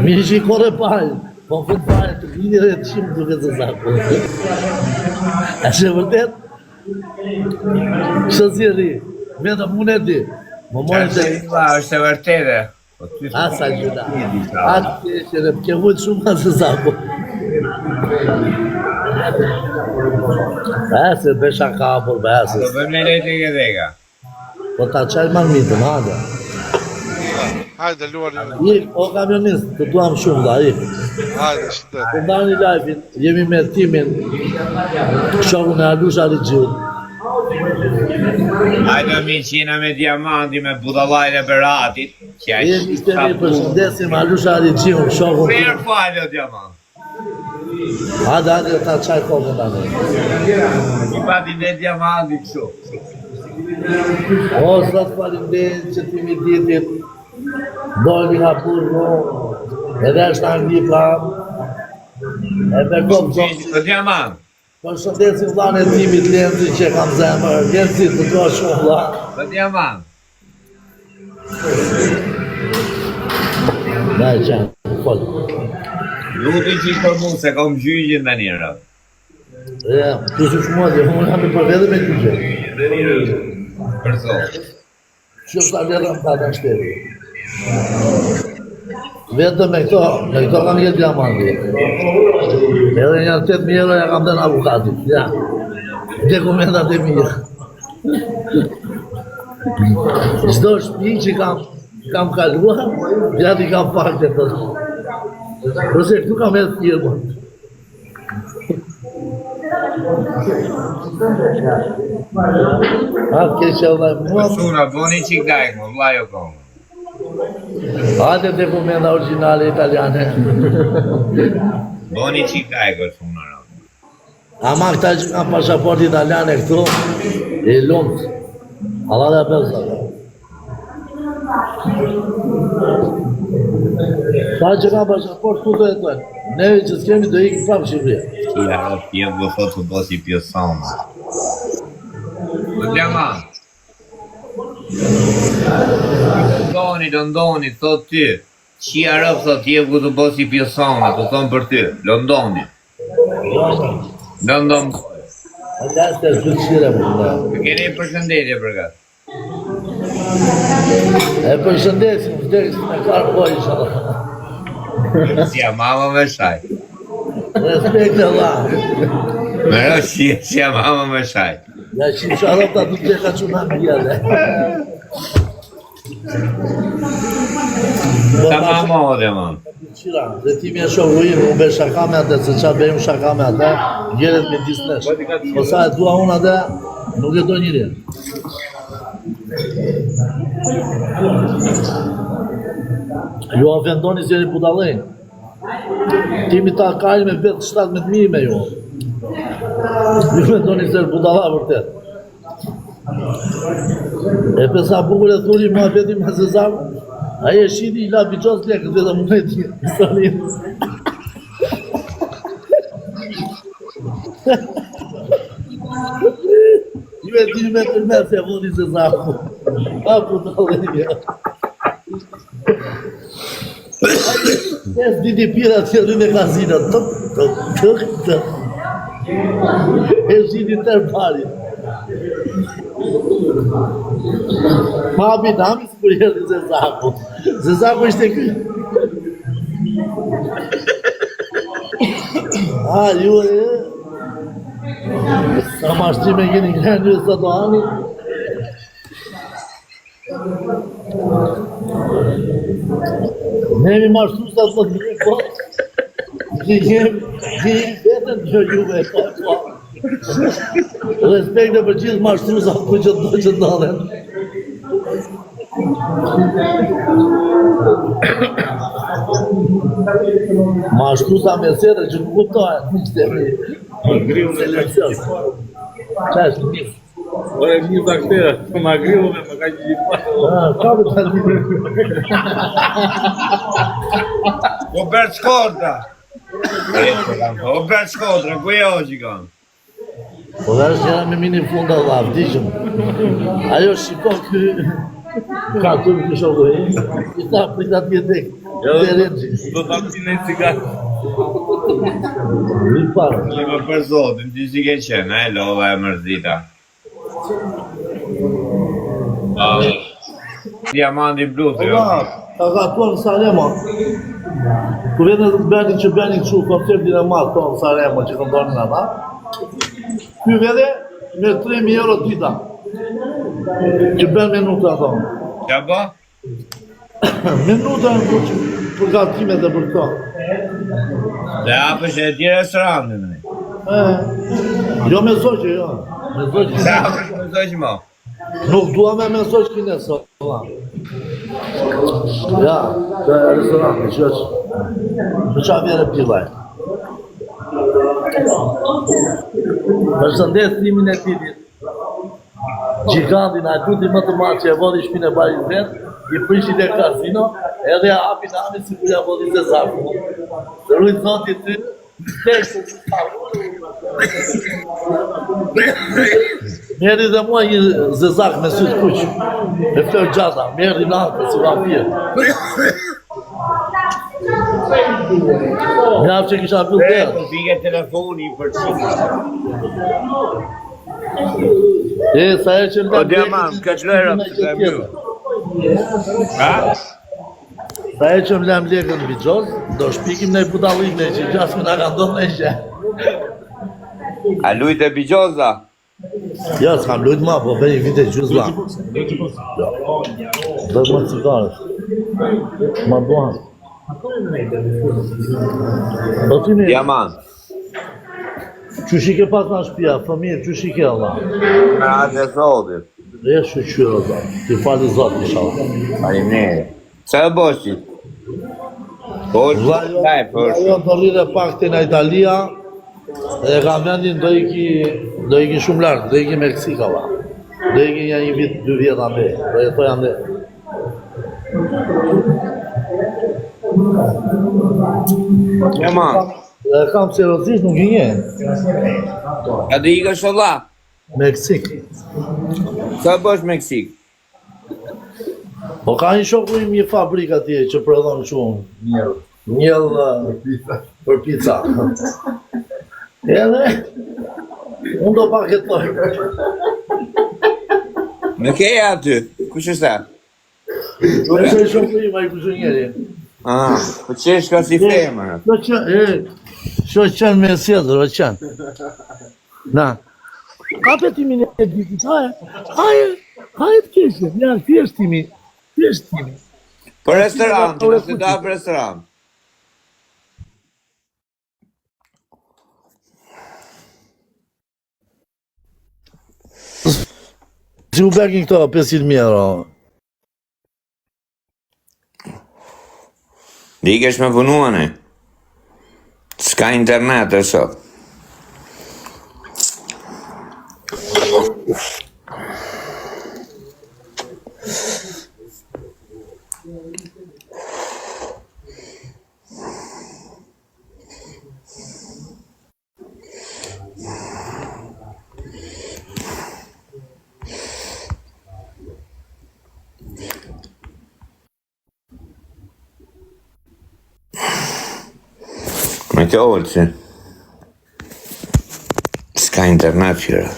Mi shikore palë, po në fund palë të klini dhe të shimë duke të zaku. A që vërtet? Që zjeri, vetëm unë e di. Më mojë të... është e vërtete. Asa gjuna. Atë që në ke vujtë shumë nga të zaku. Se besha kapur, se... Do bëjmë në lejtë e dhega. Po ta qaj ma mitën, hajde. Hajde, luar Ik, o kamionist, të duam shumë da, ik. Hajde, shite. Të ndani live-in, jemi me timin shokun e Alush Arigjiut. Hajde mi qina me diamanti me budallajnë e Beratit. Jemi shtemi përshëndesim Alush Arigjiut, shokun. Mirë falë o diamant. Hajde, ta qaj kokën da ne. I pati dhe diamanti kështu. O, sot falimderit që ti mi ditit, dojnë nga purë, edhe është angli plam, e me kopë O diamant. përshëndesim vlanë e timit Lenzi që kam zemër, Lenzi të dua shumë vlanë. O diamant. Da e qenë, folë. Luti që i për mund se kom gjyqin dhe njëra. Tu si shmodje, unë jam i për vedhe me gjyqe. Përso. Që është ta vjetëm ta të shteri. Vetëm me këto kam jetë diamanti. Edhe një 8.000 euro ja kam dhe në avukatit, ja. Dokumentat e mija. Çdo shtëpi që kam kaluar, gjati kam fakte të të. Përse këtu kam edhe firmën. Ke që dhe mua... Persuna, boni qik dajk, më vlajo komë. Hajde dokumenta originale italiane. Boni qik dajk, persuna. Ama këta që kam pasaport italiane këtu, e lumët. Allah dhe përsa. Ta që kam pasaport këtu të jetojnë. Neve që s'kemi do ikim prapë Shqipëria. Kja rë pje vë thotë të bosi pjesonë. Në diamant. Londoni, thot ty. Qia rëpë thot tje vë të bosi pjesonë, të thonë për ty. Londoni. London. Ata është të shqire më në. Të keni përshëndetje për gatë. E përshëndesim, vdekës me karë pojë shala. Sja mama me shaj. Respekt e Allah. Me rë sja mama me shaj. Ja që sharop të të gjeka që në mbjele. Ta mama o dhe man. Qira, dhe ti mi e shoku im, unë be shaka me atë, se qa bejmë shaka me atë, gjelet me disnesh. Po sa e dua unë atë, nuk e do njëri. Ju ofendoni si jeni budallëj. Timi ta kajnë me vetë 17.000 me ju. Ju ofendoni si jeni budalla vërtet. E pesa bukur e thuri mua beti me Zezar, aje shiti i la biqos lekët dhe dhe më nëjtë një salim. Ju e ti me përmer se vodi Zezaru. A budallëj. Nes diti pira që rrën e kazinat, tëk. E shiti tërë pari. Ma abinami së për jërë Zezaku. Zezaku ishte kë. Ju e... Sa mashtrime keni nga një së të ani. Ne mi mashtru sa të të po. Gjemi vetën që juve po. Respekt e për gjithë mashtru sa ku që të që të dalën. Mashtru sa mesere që nuk kuptojnë. Nuk shtemi selekcion. Qa është një? Ore një baktera, më agriu dhe më ka gjithë. Ka për të një. Robert Skodra. Robert Skodra, ku e o që kanë? Po dhe është jena me mini funda dhe avdishëm. Ajo shiko kë... Ka të në kësho dojë. I ta për të tjetek. Terenci. Do ta pinë cigaret. Një parë. Më për zotin, ti si ke qenë, e lova e mërzita. Diamanti blutë, jo? Ka gatuar në Sarema. Ku vjen të bëni që bëni kështu konceptin e madh tonë në Sarema që këndonin ata. Ky vede me 3.000 euro dita. Që bën minuta ato. Qa ba? Minuta për gatimet e për këto. Dhe apësh e ti restorantin, e? Jo me zoqe, jo. Me zoqe. Se apësh me zoqë mo? Nuk dua me zoqe kine sot. Ja, të restoranti, që është. Në qa vjere pilaj. Përshëndes timin e titit. Gigantin, a kuti më të marë që e vodi shpinë e bari vetë, i prishit e kasino, edhe hapin amin si kuja vodi se zaku. Të rujtë zotit ty, tekse si zaku. Mjeri dhe mua një zezak me sytë kuqë, me flër gjata, mjeri në ankë si vampirë. Një afë që kisha pjullë E, të pike telefoni për qimë. Sa e që O, diamant, ka qlera për të e mjë. Ha? Sa e që më lem lekën në Bigjoz, do shpikim në i budallik në që gjasme nga ka ndonë në ishe. A lujt e Bigjoza? Ja, s'kam lujt ma, po bëj një vite gjuzla. Dhe më cigarës. Ma duan. Po ti mi, Diamant. që shike pas në shpia, fëmijë, që shike Allah. Me atë e zotit. Dhe shë qyro, zot. Ti fali zot, ishala. Falimneri. Se e boshi? Boshi, taj, për Ajo të rrire pak të në Italia, e ka vendin do iki shumë lartë, do iki Meksika, va. Do iki një vit, 2 vjet ande, do jetoj ande. Diamant. E kam serozisht nuk i nje. A dhe i ka sholla? Meksik. Se e bosh Meksik? Po ka një shoku im një fabrik atje që prodhon shumë njëll për pizza. Edhe, unë do paketoj. Me keja aty? Kush është ta? Nëse shoku im a i kuzhënjeri. Ah, po qesh ka si femër. Që qenë me sjedër, o qenë. Na, kapetimin e ditit, haje të keshë, ja, thjeshtimi. Për restorant, nëse da për restorant. Si u bekin këto 500.000 euro. Dhe i kesh me punuane. S'ka internet e sot. Me të olë që s'ka internet qëra.